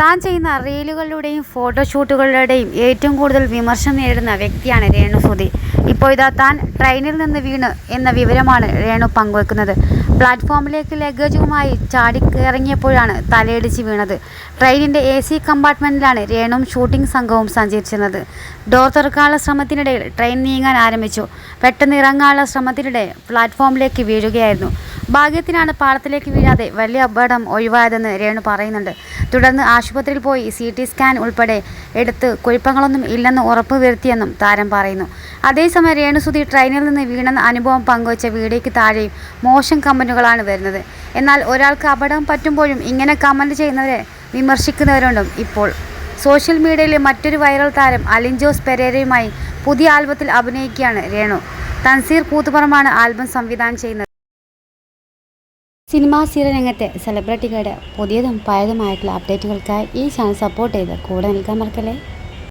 താൻ ചെയ്യുന്ന റീലുകളിലൂടെയും ഫോട്ടോഷൂട്ടുകളിലൂടെയും ഏറ്റവും കൂടുതൽ വിമർശനം നേരിടുന്ന വ്യക്തിയാണ് രേണു സുധി. ഇപ്പോൾ ഇതാ താൻ ട്രെയിനിൽ നിന്ന് വീണ് എന്ന വിവരമാണ് രേണു പങ്കുവെക്കുന്നത്. പ്ലാറ്റ്ഫോമിലേക്ക് ലഗേജുമായി ചാടിയിറങ്ങിയപ്പോഴാണ് തലയിടിച്ച് വീണത്. ട്രെയിനിൻ്റെ AC കമ്പാർട്ട്മെൻറ്റിലാണ് രേണുവും ഷൂട്ടിംഗ് സംഘവും സഞ്ചരിച്ചിരുന്നത്. ഡോർ തുറക്കാനുള്ള ശ്രമത്തിനിടയിൽ ട്രെയിൻ നീങ്ങാൻ ആരംഭിച്ചു. പെട്ടെന്ന് ഇറങ്ങാനുള്ള ശ്രമത്തിനിടെ പ്ലാറ്റ്ഫോമിലേക്ക് വീഴുകയായിരുന്നു. ഭാഗ്യത്തിനാണ് പാളത്തിലേക്ക് വീഴാതെ വലിയ അപകടം ഒഴിവായതെന്ന് രേണു പറയുന്നുണ്ട്. തുടർന്ന് ആശുപത്രിയിൽ പോയി CT സ്കാൻ ഉൾപ്പെടെ എടുത്ത് കുഴപ്പങ്ങളൊന്നും ഇല്ലെന്ന് ഉറപ്പ് വരുത്തിയെന്നും താരം പറയുന്നു. അതേസമയം രേണു സുധി ട്രെയിനിൽ നിന്ന് വീണെന്ന അനുഭവം പങ്കുവച്ച വീഡിയോയ്ക്ക് താഴെയും മോശം കമൻറ്റുകളാണ് വരുന്നത്. എന്നാൽ ഒരാൾക്ക് അപകടം പറ്റുമ്പോഴും ഇങ്ങനെ കമൻറ്റ് ചെയ്യുന്നവരെ വിമർശിക്കുന്നവരുണ്ടും. ഇപ്പോൾ സോഷ്യൽ മീഡിയയിലെ മറ്റൊരു വൈറൽ താരം അലിൻ ജോസ് പെരേരയുമായി പുതിയ ആൽബത്തിൽ അഭിനയിക്കുകയാണ് രേണു. തൻസീർ കൂത്തുപറമ്പാണ് ആൽബം സംവിധാനം ചെയ്യുന്നത്. സിനിമാ സീരിയൽ രംഗത്തെ സെലിബ്രിറ്റികളുടെ പുതിയതും പഴയതുമായിട്ടുള്ള അപ്ഡേറ്റുകൾക്കായി ഈ ചാനൽ സപ്പോർട്ട് ചെയ്ത് കൂടെ നിൽക്കാൻ മറക്കല്ലേ.